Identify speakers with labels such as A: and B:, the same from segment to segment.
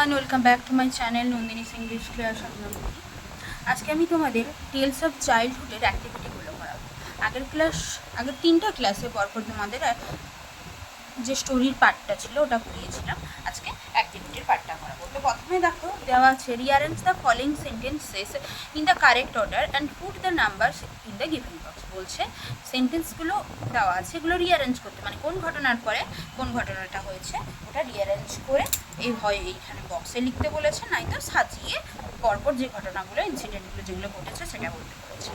A: Everyone, welcome back to my channel Nandini's English class. আজকে আমি তোমাদের টেলস অফ চাইল্ডহুডের অ্যাক্টিভিটিগুলো করাবো। আগের 3টা ক্লাসে পরপর তোমাদের যে স্টোরির পার্টটা ছিল ওটা করিয়েছিলাম। আজকে অ্যাক্টিভিটির পার্টটা করাবো। তো প্রথমে দেখো দেওয়া আছে rearrange the following sentences in the correct order and put the numbers in the given box. বলছে সেন্টেন্সগুলো দেওয়া আছে, এগুলো রিঅ্যারেঞ্জ করতে, মানে কোন ঘটনার পরে কোন ঘটনাটা হয়েছে ওটা রিঅ্যারেঞ্জ করে এইখানে বক্সে লিখতে বলেছে, নাই তো সাজিয়ে পরপর যে ঘটনাগুলো ইনসিডেন্টগুলো যেগুলো ঘটেছে সেটা বলতে বলেছে।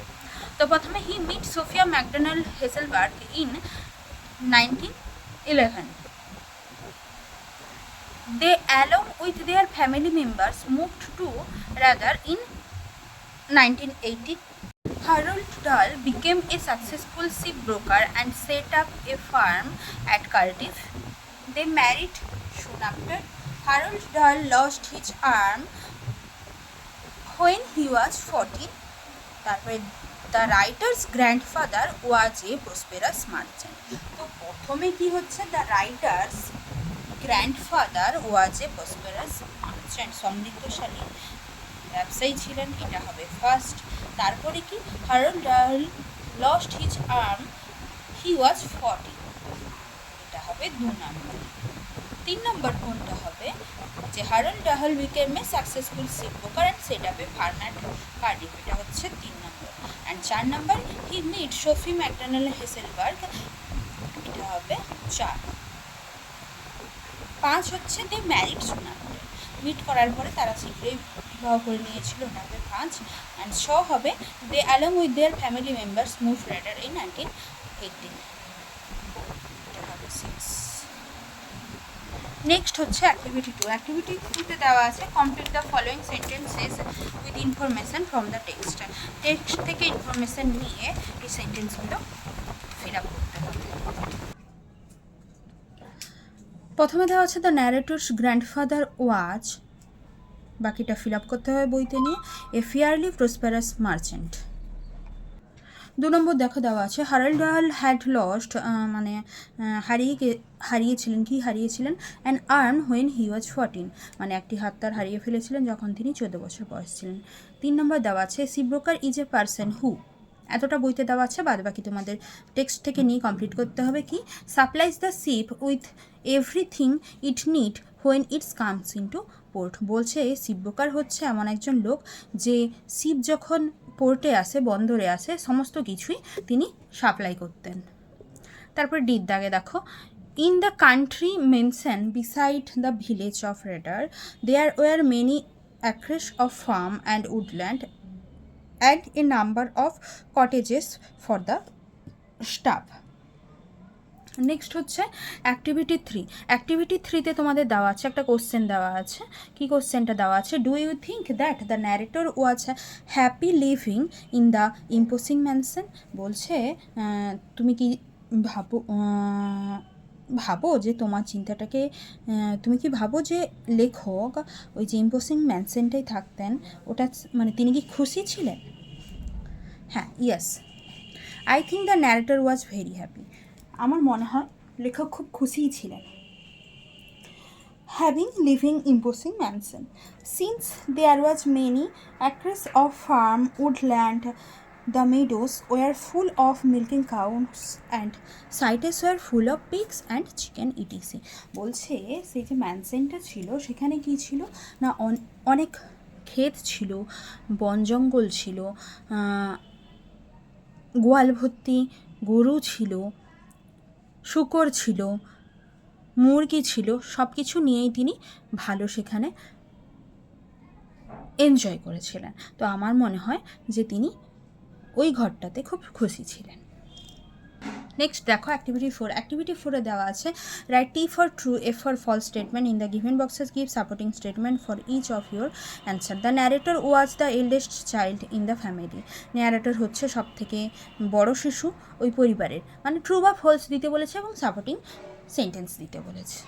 A: তো প্রথমে he meet Sofia McDonald Hesselberg in 1911. They, along with their family members, moved to Radar in 1980. Harold Dahl became a successful shipbroker and set up a farm at Cardiff. They married soon after. Harold Dahl lost his arm when he was 14. The writer's grandfather was a prosperous merchant. তো প্রথমে কি হচ্ছে, the writer's grandfather was a prosperous merchant, সমৃদ্ধশালী ব্যবসায়ী ছিলেন, এটা হবে first. তারপরে কি, Harald Dahl lost his arm he was 40, এটা হবে 2 নম্বর। 3 নম্বর কোনটা হবে, যে Harald Dahl became a successful ship broker and set up a firm at Cardiff, এটা হচ্ছে 3 number. And 4 number he meet Sophie McDonald Hesselberg, এটা হবে 4। 5 হচ্ছে they married soon after, meet করার পরে তারা শীঘ্রই বিবাহ করে নিয়েছিল, এটা হবে 5। অ্যান্ড 6 হবে they along with their family members move Radyr in 1918, এটা হবে 6। নেক্সট হচ্ছে অ্যাক্টিভিটি 2। অ্যাক্টিভিটি 2তে দেওয়া আছে complete the following sentences with information from the text. Text থেকে ইনফরমেশন নিয়ে এই সেন্টেন্সগুলো ফিল আপ করতে হবে। প্রথমে দেওয়া আছে দ্য ন্যারেটরস গ্র্যান্ডফাদার ওয়াজ, বাকিটা ফিল আপ করতে হবে বইতে নিয়ে, এ ফেয়ারলি প্রসপারাস মার্চেন্ট। 2 নম্বর দেখো দেওয়া আছে হারল্ড ডাহল হ্যাড লস্ট, মানে হারিয়েছিলেন অ্যান আর্ম হোয়েন হি ওয়াজ 14, মানে একটি হাত তার হারিয়ে ফেলেছিলেন যখন তিনি 14 বছর বয়স ছিলেন। 3 নম্বর দেওয়া আছে ship broker is a person who, এতটা বইতে দেওয়া আছে, বাদ বাকি তোমাদের টেক্সট থেকে নিয়ে কমপ্লিট করতে হবে। কি, supplies the ship with everything it need when it's comes into port. বলছে শিপ ব্রোকার হচ্ছে এমন একজন লোক যে শিপ যখন পোর্টে আসে, বন্দরে আসে, সমস্ত কিছুই তিনি সাপ্লাই করতেন। তারপর ডির দাগে দেখো in the country mansion beside the village of Redar there were many acres of farm and woodland and a number of cottages for the staff. Next হচ্ছে অ্যাক্টিভিটি 3। অ্যাক্টিভিটি 3তে তোমাদের দেওয়া আছে একটা কোশ্চেন দেওয়া আছে। কি কোশ্চেনটা দেওয়া আছে, do you think that the narrator was happy living in the imposing mansion. বলছে তুমি কি ভাবো যে তোমার চিন্তাটাকে, তুমি কি ভাবো যে লেখক ওই যে ইম্পোসিং ম্যানশনটাই থাকতেন, ওটা মানে তিনি কি খুশি ছিলেন? হ্যাঁ, yes, I think the narrator was very happy, আমার মনে হয় লেখক খুব খুশিই ছিলেন। Having living imposing mansion since there was many acres of farm woodland, the meadows were full of milking cows and sites were full of pigs and chicken etc. বলছে সেই যে ম্যানশনটা ছিল সেখানে কি ছিল না, অনেক ক্ষেত ছিল, বন জঙ্গল ছিল, গোয়াল ভর্তি গরু ছিল, শূকর ছিল, মুরগি ছিল, সব কিছু নিয়েই তিনি ভালো সেখানে এনজয় করেছিলেন। তো আমার মনে হয় যে তিনি ওই ঘরটাতে খুব খুশি ছিলেন। নেক্সট দেখো অ্যাক্টিভিটি 4। অ্যাক্টিভিটি 4-এ দেওয়া আছে write T for true, F for false statement in the given boxes, give supporting statement for each of your answer. The narrator was the eldest child in the family. Narrator হচ্ছে সব থেকে বড় শিশু ওই পরিবারের, মানে ট্রু বা false দিতে বলেছে এবং সাপোর্টিং সেন্টেন্স দিতে বলেছে।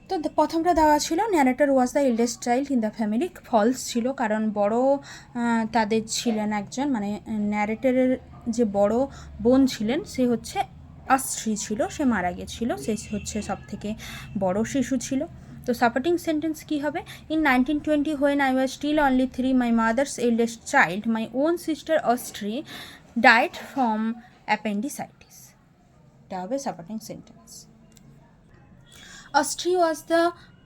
A: তো প্রথমটা দেওয়া ছিল narrator was the eldest child in the family, false ছিল, কারণ বড় তাদের ছিলেন একজন, মানে ন্যারেটরের যে বড় বোন ছিলেন সে হচ্ছে স্ত্রী ছিল, সে মারা গেছিল, সে হচ্ছে সব থেকে বড় শিশু ছিল। তো সাপোর্টিং সেন্টেন্স কী হবে? In 1920 when I was still only 3, my mother's eldest child, my own sister Austri, died from appendicitis. এটা হবে supporting sentence. Astri was the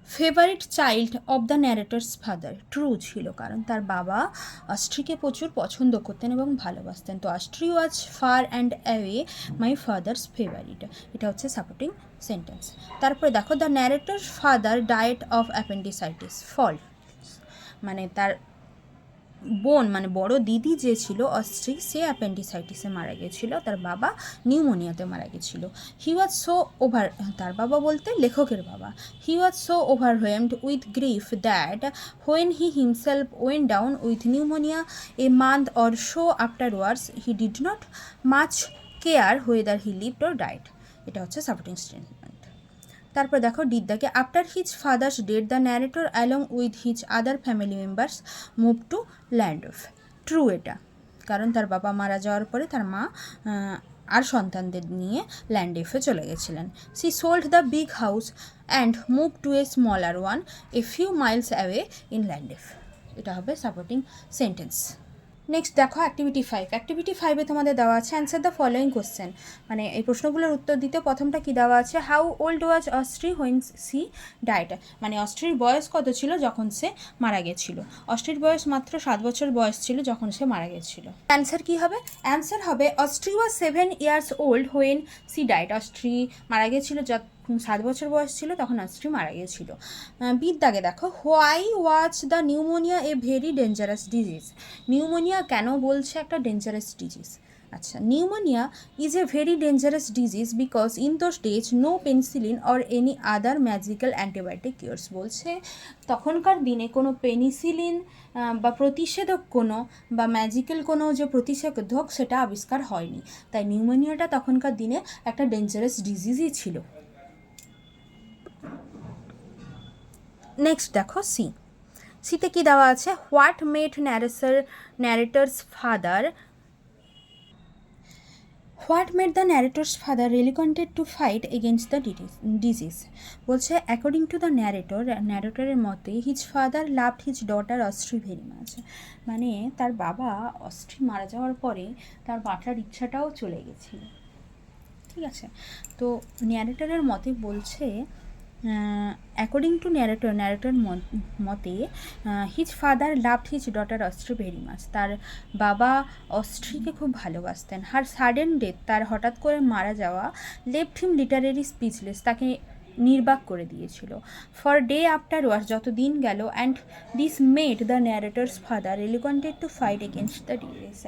A: favourite child of the narrator's father. True ছিল, কারণ তার বাবা অস্ট্রিকে প্রচুর পছন্দ করতেন এবং ভালোবাসতেন। তো Astri was far and away my father's favourite, এটা হচ্ছে সাপোর্টিং সেন্টেন্স। তারপরে দেখো, the narrator's father died of appendicitis. False, মানে তার বোন মানে বড় দিদি যে ছিল অস্ট্রি, সে অ্যাপেন্ডিসাইটিসে মারা গেছিল, তার বাবা নিউমোনিয়াতে মারা গেছিল। হি ওয়াজ সো ওভার, তার বাবা বলতে লেখকের বাবা, he was so overwhelmed with grief that when he himself went down with pneumonia a month or so afterwards he did not much care whether he lived or died. এটা হচ্ছে supporting statement. তারপর দেখো ডিদ্দাকে, after his father's death the narrator along with his other family members move to Llandaff. True এটা, কারণ তার বাবা মারা যাওয়ার পরে তার মা আর সন্তানদের নিয়ে ল্যান্ডেফে চলে গেছিলেন। She sold the big house and move to a smaller one a few miles away in Llandaff. এটা হবে সাপোর্টিং সেন্টেন্স। নেক্সট দেখো অ্যাক্টিভিটি 5। অ্যাক্টিভিটি 5-এ তোমাদের দেওয়া আছে অ্যান্সার দ্য ফলোয়িং কোশ্চেন, মানে এই প্রশ্নগুলোর উত্তর দিতে প্রথমটা কি দেওয়া আছে, how old was Astri when she died, মানে অস্ট্রির বয়স কত ছিল যখন সে মারা গেছিল। অস্ট্রির বয়স মাত্র 7 বছর বয়স ছিল যখন সে মারা গেছিল। অ্যান্সার কি হবে? অ্যান্সার হবে Astri was 7 years old when she died. Astri মারা গেছিল 7 বছর বয়স ছিল তখন অস্ট্রি মারা গিয়েছিল। বিদ্যাকে দেখো, why was the pneumonia a very dangerous disease. Pneumonia কেন বলছে একটা ডেঞ্জারাস ডিজিজ? আচ্ছা, pneumonia is a very dangerous disease because in those days no penicillin or any other magical antibiotic cures. বলছে তখনকার দিনে কোনো পেনিসিলিন বা প্রতিষেধক কোনো বা ম্যাজিক্যাল কোনো যে প্রতিষেধক সেটা আবিষ্কার হয়নি, তাই নিউমোনিয়াটা তখনকার দিনে একটা ডেঞ্জারাস ডিজিজই ছিল। নেক্সট দেখো সিতে কি দেওয়া আছে, what made narrator's father reluctant to fight against the disease। বলছে অ্যাকর্ডিং টু দ্য ন্যারেটরের মতে his father loved his daughter Astri very much, মানে তার বাবা অস্ট্রি মারা যাওয়ার পরে তার বাঁচার ইচ্ছাটাও চলে গেছিল। ঠিক আছে, তো ন্যারেটরের মতে বলছে অ্যাকর্ডিং টু ন্যারেটর মতে his father loved his daughter Astri very much, তার বাবা অস্ট্রিকে খুব ভালোবাসতেন। হার সাডেন ডেথ, তার হঠাৎ করে মারা যাওয়া, লেফট হিম লিটারেরি স্পিচলেস, তাকে নির্বাক করে দিয়েছিল। ফর ডে আফটার ওয়ার্স, যত দিন গেল, and this made the narrator's father reluctant to fight against the disease.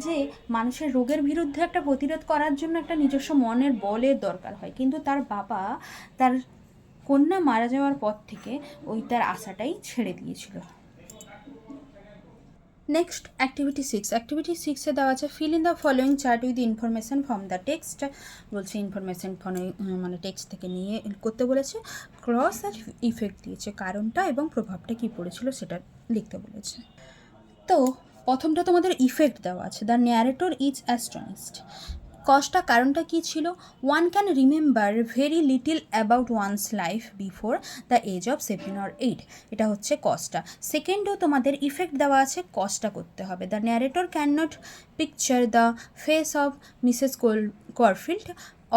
A: যে মানুষের রোগের বিরুদ্ধে একটা প্রতিরোধ করার জন্য একটা নিজস্ব মনের বলের দরকার হয়, কিন্তু তার বাবা তার কন্যা মারা যাওয়ার পর থেকে ওই তার আশাটাই ছেড়ে দিয়েছিল। Next activity 6। অ্যাক্টিভিটি 6-এ দেওয়া আছে feel in the following chart with information from the text. বলছে ইনফরমেশন মানে টেক্সট থেকে নিয়ে করতে বলেছে। ক্রস আর ইফেক্ট দিয়েছে, কারণটা এবং প্রভাবটা কী পড়েছিল সেটা লিখতে বলেছে। তো প্রথমটা তোমাদের ইফেক্ট দেওয়া আছে, দ্য ন্যারেটর ইজ অ্যাস্টনিশড। কজটা কারণটা কী ছিল, one can remember very little about one's life before the age of 7 or 8, এটা হচ্ছে কজটা। সেকেন্ডও তোমাদের ইফেক্ট দেওয়া আছে, কজটা করতে হবে। The narrator can not picture the face of Mrs Corfield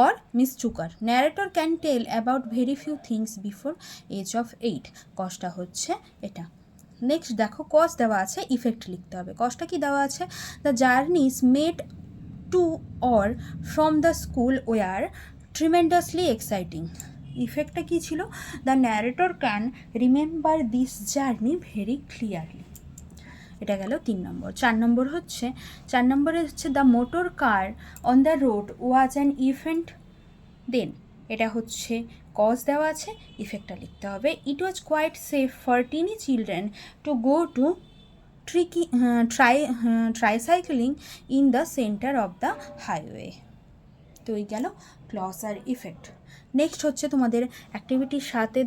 A: or Miss Tucker. Narrator can tell about very few things before age of 8, কজটা হচ্ছে এটা। নেক্সট দেখো কজ দেওয়া আছে, ইফেক্ট লিখতে হবে। কজটা কি দেওয়া আছে, the journeys made to or from the school were tremendously exciting। ইফেক্টটা কী ছিল, the narrator can remember this journey very clearly. এটা গেল 3 নম্বর। 4 নম্বরে হচ্ছে the motor car on the road was an event then, এটা হচ্ছে কজ দেওয়া আছে, ইফেক্টটা লিখতে হবে। It was quite safe for tiny children to go to tricycling in the centre of the highway. তো এই গেল ক্লজ আর ইফেক্ট। নেক্সট হচ্ছে তোমাদের অ্যাক্টিভিটির সাথে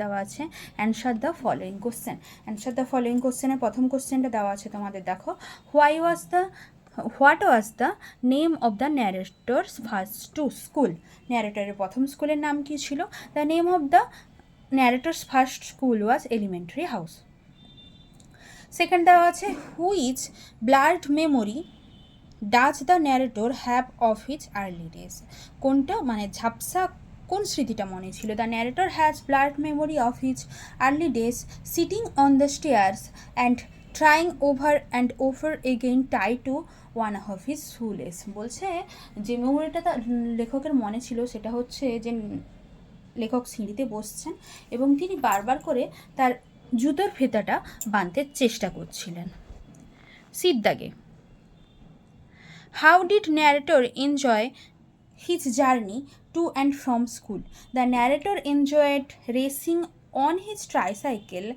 A: দেওয়া আছে answer the following question. Answer the following কোশ্চেনের প্রথম কোশ্চেনটা দেওয়া আছে তোমাদের, দেখো what was the name of the narrator's first to school. ন্যারেটরের প্রথম স্কুলের নাম কী ছিল, the name of the narrator's first school was elementary house. Second দেওয়া আছে which blurred memory does the narrator have of his early days. কোনটা মানে ঝাপসা কোন স্মৃতিটা মনে ছিল? The narrator has blurred memory of his early days sitting on the stairs and trying over and over again tie to one of his shoelaces. বলছে যে মেমোরিটা তার লেখকের মনে ছিল সেটা হচ্ছে যে লেখক সিঁড়িতে বসছেন এবং তিনি বারবার করে তার জুতোর ফেতাটা বাঁধতে চেষ্টা করছিলেন। সিট দাগে How did narrator enjoy his journey to and from school? The narrator enjoyed racing on his tricycle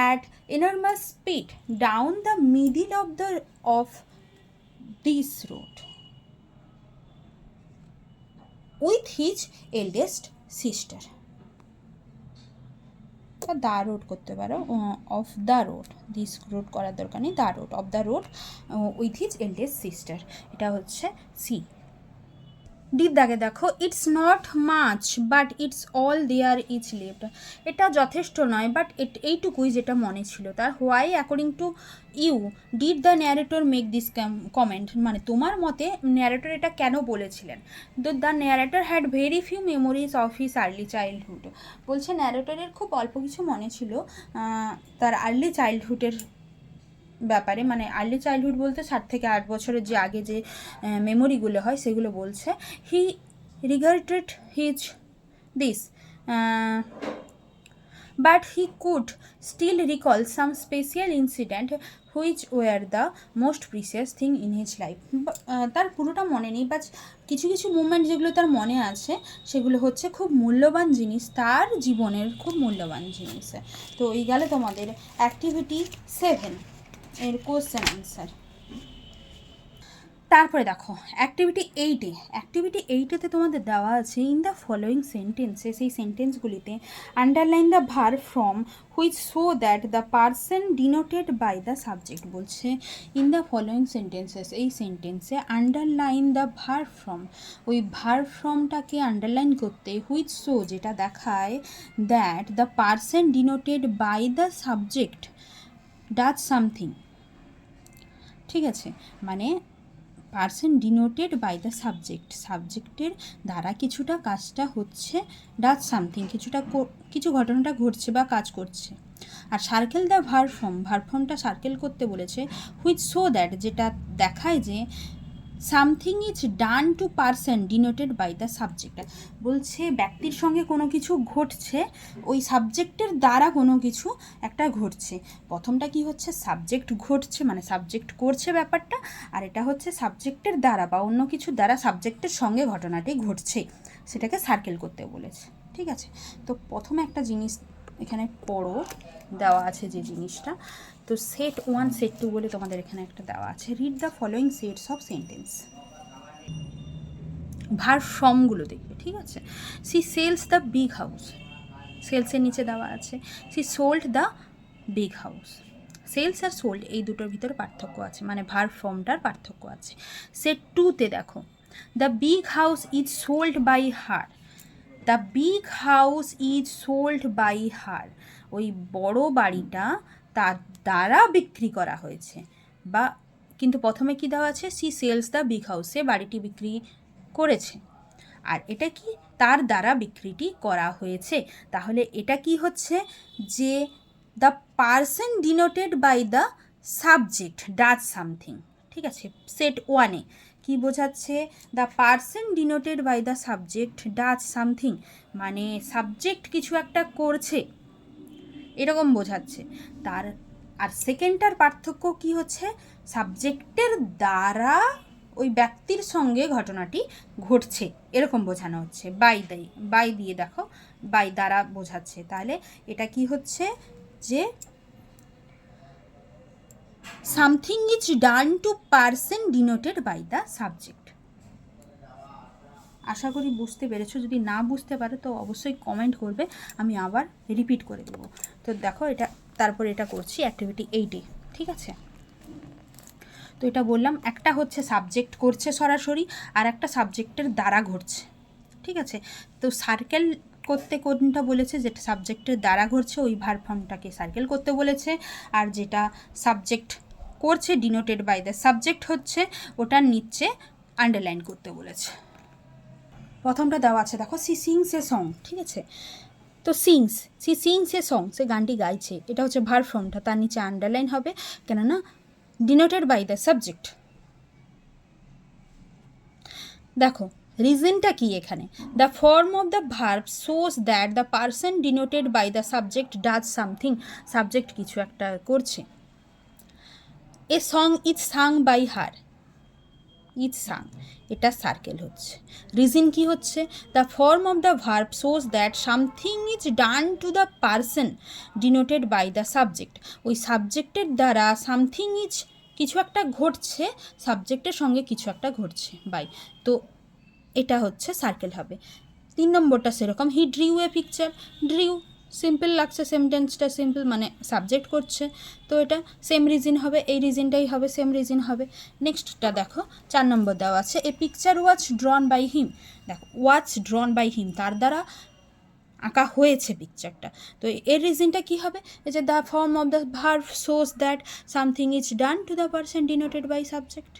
A: at enormous speed down the middle of this road with his eldest sister. The road করতে পারো, of the road, this road করার দরকার নেই, the road, of the road with his eldest sister. এটা হচ্ছে সি। ডির দাগে দেখো it's not much but it's all there is left. এটা যথেষ্ট নয় বাট এইটুকুই যেটা মনে ছিল তার। Why according to you did the narrator make this comment, মানে তোমার মতে ন্যারেটর এটা কেন বলেছিলেন? The narrator had very few memories of his early childhood. বলছে ন্যারেটরের খুব অল্প কিছু মনে ছিল তার আর্লি চাইল্ডহুডের ব্যাপারে, মানে আর্লি চাইল্ডহুড বলতে 7 থেকে 8 বছরের যে আগে যে মেমোরিগুলো হয় সেগুলো বলছে। He regarded his this but he could still recall some special incident which were the most precious thing in his life. তার পুরোটা মনে নেই, বাট কিছু কিছু মুমেন্ট যেগুলো তার মনে আছে সেগুলো হচ্ছে খুব মূল্যবান জিনিস, তার জীবনের খুব মূল্যবান জিনিস। তো এই গেলে তোমাদের অ্যাক্টিভিটি 7 এর কোশ্চেন আনসার। তারপরে দেখো অ্যাক্টিভিটি এইটেতে তোমাদের দেওয়া আছে ইন দ্য ফলোয়িং সেন্টেন্সে, সেই সেন্টেন্সগুলিতে underline the verb form which show that the person denoted by the subject. বলছে ইন দ্য ফলোয়িং সেন্টেন্সেস, এই সেন্টেন্সে আন্ডারলাইন দ্য ভার্ব ফ্রম, ওই ভার্ব ফ্রমটাকে আন্ডারলাইন করতে হুইচ শো যেটা দেখায় that the person denoted by the subject does something. ঠিক আছে, মানে পার্সন ডিনোটেড বাই দ্য সাবজেক্টের দ্বারা কিছুটা কাজটা হচ্ছে, ডাজ সামথিং কিছু ঘটনাটা ঘটছে বা কাজ করছে। আর সার্কেল দ্য ভার্ব ফর্মটা সার্কেল করতে বলেছে হুইচ শো দ্যাট যেটা দেখায় যে something is done to person denoted by the subject. বলছে ব্যক্তির সঙ্গে কোনো কিছু ঘটছে, ওই সাবজেক্টের দ্বারা কোনো কিছু একটা ঘটছে। প্রথমটা কি হচ্ছে সাবজেক্ট ঘটছে, মানে সাবজেক্ট করছে ব্যাপারটা, আর এটা হচ্ছে সাবজেক্টের দ্বারা বা অন্য কিছুর দ্বারা সাবজেক্টের সঙ্গে ঘটনাটি ঘটছে, সেটাকে সার্কেল করতে বলেছে। ঠিক আছে, তো প্রথমে একটা জিনিস এখানে পড়ো দেওয়া আছে যে জিনিসটা, তো সেট 1 সেট 2 বলে তোমাদের এখানে একটা দেওয়া আছে। Read the following sets of sentence, verb ফর্মগুলো দেখবে। ঠিক আছে, she sells the big house, সেলসের নিচে দেওয়া আছে she sold the big house. Sells আর সোল্ড এই দুটোর ভিতরে পার্থক্য আছে, মানে ভার্ব ফর্মটার পার্থক্য আছে। সেট 2তে দেখো the big house is sold by her, the big house is sold by her, ওই বড় বাড়িটা তার দ্বারা বিক্রি করা হয়েছে। বা কিন্তু প্রথমে কি দেওয়া আছে she sells the big house, সে বাড়িটি বিক্রি করেছে, আর এটা কি তার দ্বারা বিক্রিটি করা হয়েছে। তাহলে এটা কি হচ্ছে যে the person denoted by the subject does something. ঠিক আছে, সেট 1-এ কি বোঝাচ্ছে the person denoted by the subject does something, মানে সাবজেক্ট কিছু একটা করছে এরকম বোঝাচ্ছে তার। আর সেকেন্ডটার পার্থক্য কি হচ্ছে সাবজেক্টের দ্বারা ওই ব্যক্তির সঙ্গে ঘটনাটি ঘটছে এরকম বোঝানো হচ্ছে। বাই দিয়ে দেখো বাই দ্বারা বোঝাচ্ছে, তাহলে এটা কি হচ্ছে যে something is done to person denoted by the subject. আশা করি বুঝতে পেরেছো, যদি না বুঝতে পারো তো অবশ্যই কমেন্ট করবে, আমি আবার রিপিট করে দেবো। তো দেখো এটা তারপর এটা করছি অ্যাক্টিভিটি 8-এ। ঠিক আছে, তো এটা বললাম একটা হচ্ছে সাবজেক্ট করছে সরাসরি, আর একটা সাবজেক্টের দ্বারা ঘটছে। ঠিক আছে, তো সার্কেল করতে কোনটা বলেছে, যেটা সাবজেক্টের দ্বারা ঘটছে ওই ভার্ব ফর্মটাকে সার্কেল করতে বলেছে, আর যেটা সাবজেক্ট করছে ডিনোটেড বাই দ্য সাবজেক্ট হচ্ছে ওটার নিচে আন্ডারলাইন করতে বলেছে। প্রথমটা দেওয়া আছে দেখো, সি সিংস এ সং, ঠিক আছে, তো সিংস এ সং, সে গানটি গাইছে, এটা হচ্ছে ভার্ব ফর্মটা, তার নিচে আন্ডারলাইন হবে কেননা ডিনোটেড বাই দ্য সাবজেক্ট। দেখো রিজনটা কি এখানে, the form of the verb shows that the person denoted by the subject does something, subject কিছু একটা করছে। A song is sung by her, is sung, এটা সার্কেল হচ্ছে। রিজন কি হচ্ছে, the form of the verb shows that something is done to the person denoted by the subject, ওই সাবজেক্টের দ্বারা সামথিং ইজ কিছু একটা ঘটছে, সাবজেক্টের সঙ্গে কিছু একটা ঘটছে বাই, তো এটা হচ্ছে সার্কেল হবে। 3 নম্বরটা সেরকম, হি drew a picture, drew simple লাগছে, সেন্টেন্সটা সিম্পল, মানে সাবজেক্ট করছে, তো এটা সেম রিজন হবে, এই রিজনটাই হবে, সেম রিজন হবে। নেক্সটটা দেখো 4 নম্বর দেওয়া আছে, a picture was drawn by him, দেখো ওয়াজ ড্রন বাই হিম, তার দ্বারা আঁকা হয়েছে পিকচারটা, তো এর রিজনটা কী হবে, এই যে the form of the verb shows that something is done to the person denoted by subject,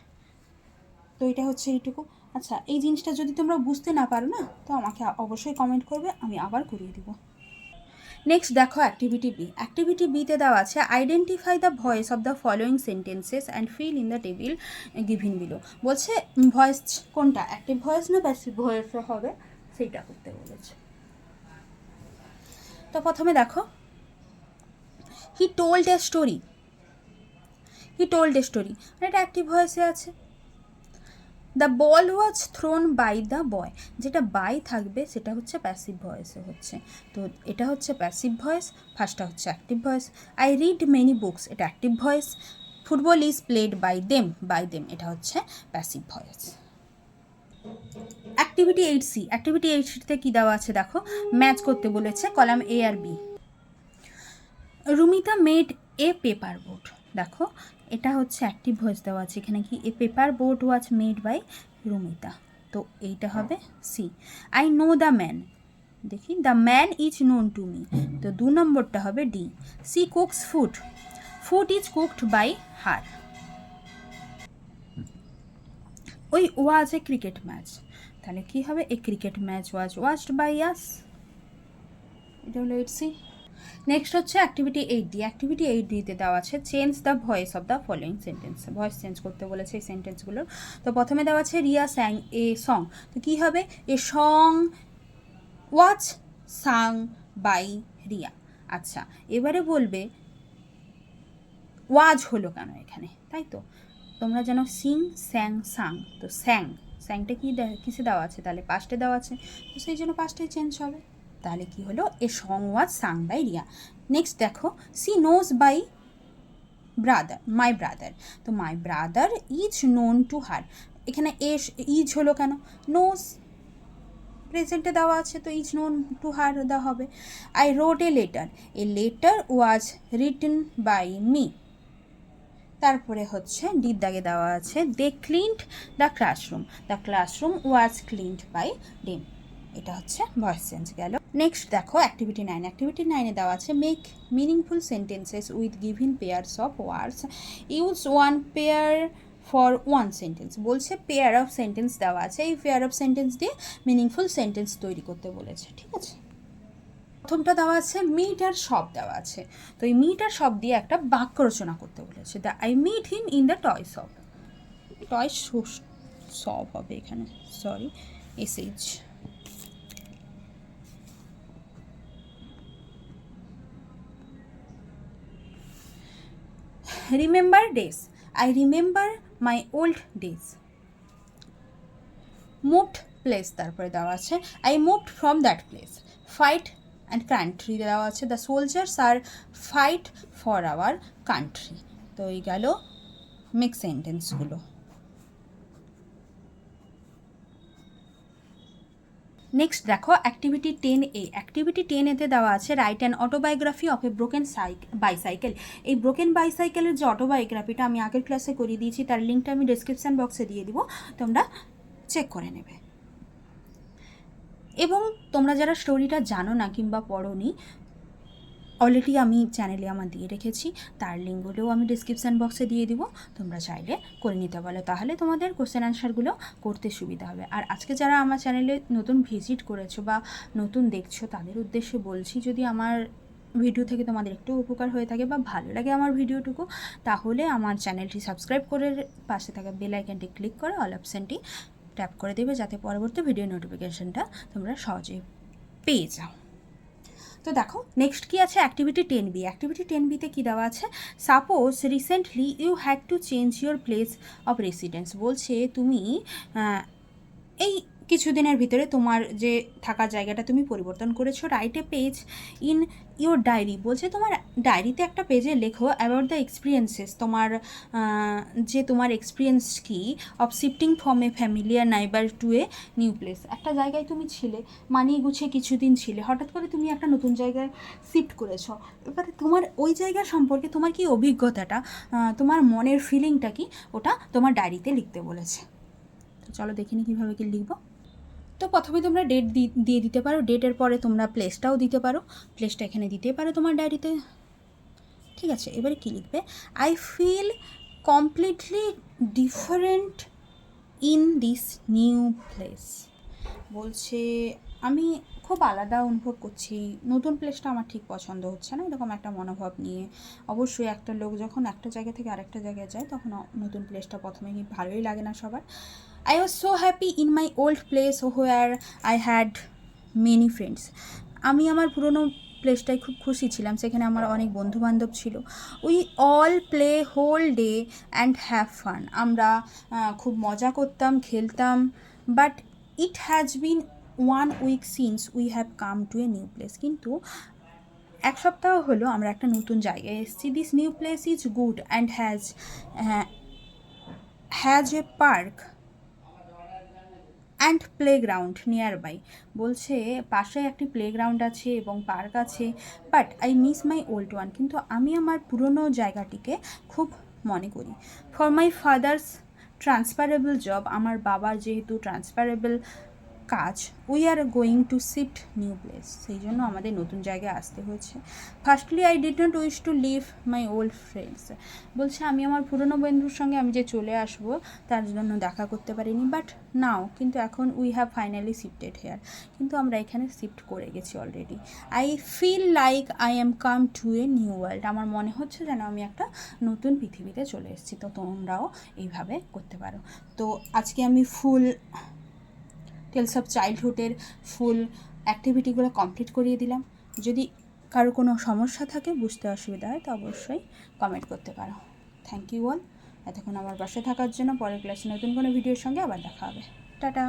A: তো এটা হচ্ছে এইটুকু। আচ্ছা, এই জিনিসটা যদি তোমরা বুঝতে না পারো না, তো আমাকে অবশ্যই কমেন্ট করবে, আমি আবার করিয়ে দিব। নেক্সট দেখো অ্যাক্টিভিটি বি, অ্যাক্টিভিটি বিতে দেওয়া আছে, identify the voice of the following sentences and fill in the table given below, বলছে ভয়েস কোনটা, অ্যাক্টিভ ভয়েস না প্যাসিভ ভয়েস হবে সেইটা করতে বলেছে। তো প্রথমে দেখো, he told a story, he told a story, এটা অ্যাক্টিভ ভয়েসে আছে। The ball was thrown by the boy, যেটা বাই থাকবে সেটা হচ্ছে প্যাসিভ ভয়েসে হচ্ছে, তো এটা হচ্ছে প্যাসিভ ভয়েস, ফার্স্টটা হচ্ছে active voice. I read many books, এটা active voice. Football is played by them, এটা হচ্ছে passive voice. Activity 8C, activity 8Cতে কী দেওয়া আছে দেখো, ম্যাচ করতে বলেছে কলাম এ আর B. Rumita made a paper boat, দেখো এটা হচ্ছে অ্যাক্টিভ ভয়েস দেওয়া আছে এখানে, কি a paper boat was made by Rumita, তো এইটা হবে C. I know the man, দেখি the man is known to me, তো 2 নম্বরটা হবে D. She cooks food, food is cooked by her. ওই ওয়াজ এ ক্রিকেট ম্যাচ, তাহলে কি হবে, a cricket match was watched by us, এটা হলো 8C। নেক্সট হচ্ছে অ্যাক্টিভিটি 8D, অ্যাক্টিভিটি 8Dতে দেওয়া আছে, change the voice of the following sentence, voice change করতে বলেছে এই সেন্টেন্সগুলোর। তো প্রথমে দেওয়া আছে রিয়া স্যাং এ সং, তো কী হবে, a song was sung by Riya. আচ্ছা, এবারে বলবে ওয়াজ হলো কেন এখানে, তাই তো তোমরা জানো সিং স্যাং সাং, তো স্যাংটা কি কিসে দেওয়া আছে, তাহলে পাস্টে দেওয়া আছে, তো সেই জন্য পাস্টে চেঞ্জ হবে, তাহলে কি হলো, a song was sung by Riya. Next দেখো, she knows by brother, my brother, তো my brother is known to her, এখানে ইজ হলো কেন, নোজ প্রেজেন্টে দেওয়া আছে, তো ইজ নোন টু হার দেওয়া হবে। I wrote a letter was written by me, তারপরে হচ্ছে ডির দাগে দেওয়া আছে, they cleaned the classroom was cleaned by them, এটা হচ্ছে ভয়েস চেঞ্জ গেল। নেক্সট দেখো অ্যাক্টিভিটি 9, অ্যাক্টিভিটি 9-এ দেওয়া আছে, make meaningful sentences with given pairs of words, use one pair for one sentence, বলছে পেয়ার অফ সেন্টেন্স দেওয়া আছে, এই পেয়ার অফ সেন্টেন্স দিয়ে মিনিংফুল সেন্টেন্স তৈরি করতে বলেছে, ঠিক আছে। প্রথমটা দেওয়া আছে মিট আর শপ দেওয়া আছে, তো এই মিট আর শপ দিয়ে একটা বাক্য রচনা করতে বলেছে, the I meet him in the toy shop, toy shop হবে এখানে, sorry SH. Remember days, I remember my old days. Moved place, তারপরে দেওয়া আছে I moved from that place. Fight and country দেওয়া আছে, the soldiers are fight for our country, তো এই গেল মিক্স সেন্টেন্সগুলো। নেক্সট দেখো অ্যাক্টিভিটি 10A, অ্যাক্টিভিটি 10A-তে দেওয়া আছে, write an autobiography of a broken bicycle, এই ব্রোকেন বাইসাইকেলের যে অটোবায়োগ্রাফিটা আমি আগের ক্লাসে করিয়ে দিয়েছি, তার লিঙ্কটা আমি ডিসক্রিপশান বক্সে দিয়ে দিব, তোমরা চেক করে নেবে। এবং তোমরা যারা স্টোরিটা জানো না কিংবা পড়োনি, অলরেডি আমি চ্যানেলে আমার দিয়ে রেখেছি, তার লিঙ্কগুলোও আমি ডিসক্রিপশান বক্সে দিয়ে দিব, তোমরা চাইলে করে নিতে পারো, তাহলে তোমাদের কোশ্চেন আনসারগুলো করতে সুবিধা হবে। আর আজকে যারা আমার চ্যানেলে নতুন ভিজিট করেছো বা নতুন দেখছো, তাদের উদ্দেশ্যে বলছি, যদি আমার ভিডিও থেকে তোমাদের একটু উপকার হয়ে থাকে বা ভালো লাগে আমার ভিডিওটুকু, তাহলে আমার চ্যানেলটি সাবস্ক্রাইব করে পাশে থাকা বেল আইকনটি ক্লিক করে অল অপশানটি ট্যাপ করে দেবে, যাতে পরবর্তী ভিডিও নোটিফিকেশানটা তোমরা সহজেই পেয়ে যাও। তো দেখো নেক্সট কি আছে, অ্যাক্টিভিটি 10B। অ্যাক্টিভিটি 10Bতে কী দেওয়া আছে, suppose recently you had to change your place of residence. বলছে তুমি এই কিছুদিনের ভিতরে তোমার যে থাকার জায়গাটা তুমি পরিবর্তন করেছো। Write a page in your diary. বলছে তোমার ডায়েরিতে একটা পেজে লেখো অ্যাবাউট দ্য এক্সপিরিয়েন্সেস, তোমার যে তোমার এক্সপিরিয়েন্স কি of shifting from a familiar neighbour to a new place. একটা জায়গায় তুমি ছিলে, মানিয়ে গুছিয়ে কিছুদিন ছিলে, হঠাৎ করে তুমি একটা নতুন জায়গায় শিফট করেছো। এবারে তোমার ওই জায়গা সম্পর্কে তোমার কি অভিজ্ঞতাটা, তোমার মনের ফিলিংটা কি, ওটা তোমার ডায়েরিতে লিখতে বলেছে। তো চলো দেখিনি কীভাবে কি লিখবো। তো প্রথমে তোমরা ডেট দিয়ে দিতে পারো, ডেটের পরে তোমরা প্লেসটাও দিতে পারো, প্লেসটা এখানে দিতে পারো তোমার ডায়েরিতে, ঠিক আছে। এবারে কী লিখবে, I feel completely different in this new place. বলছে আমি খুব আলাদা অনুভব করছি, নতুন প্লেসটা আমার ঠিক পছন্দ হচ্ছে না, এরকম একটা মনোভাব নিয়ে। অবশ্যই একটা লোক যখন একটা জায়গা থেকে আরেকটা জায়গায় যায়, তখন নতুন প্লেসটা প্রথমে কি ভালোই লাগে না সবার। I was so happy in my old place where I had many friends. আমি আমার পুরনো প্লেসটায় খুব খুশি ছিলাম, সেখানে আমার অনেক বন্ধুবান্ধব ছিল। We all play whole day and have fun. আমরা খুব মজা করতাম, খেলতাম। But it has been 1 week since we have come to a new place. কিন্তু এক সপ্তাহ হলো আমরা একটা নতুন জায়গায় এসেছি। This new place is good and has a park and playground nearby. বলছে পাশে একটি প্লেগ্রাউন্ড আছে এবং পার্ক আছে, but I miss my old one. কিন্তু আমি আমার পুরনো জায়গাটিকে খুব মনে করি। For my father's transferable job, আমার বাবার যেহেতু ট্রান্সফারেবল কাজ, we are going to shift new place, সেই জন্য আমাদের নতুন জায়গায় আসতে হয়েছে। Firstly I did not wish to leave my old friends. বলছে আমি আমার পুরনো বন্ধুর সঙ্গে আমি যে চলে আসবো তার জন্য দেখা করতে পারিনি, বাট নাও, কিন্তু এখন we have finally shifted here, কিন্তু আমরা এখানে শিফট করে গেছি already. I feel like I am come to a new world. আমার মনে হচ্ছে যেন আমি একটা নতুন পৃথিবীতে চলে এসেছি। তো তোমরাও এইভাবে করতে পারো। তো আজকে আমি ফুল টেলস অফ চাইল্ডহুডের ফুল অ্যাক্টিভিটিগুলো কমপ্লিট করিয়ে দিলাম। যদি কারো কোনো সমস্যা থাকে, বুঝতে অসুবিধা হয়, তো অবশ্যই কমেন্ট করতে পারো। থ্যাংক ইউ অল এতক্ষণ আমার পাশে থাকার জন্য। পরের ক্লাসে নতুন কোনো ভিডিওর সঙ্গে আবার দেখা হবে। টাটা।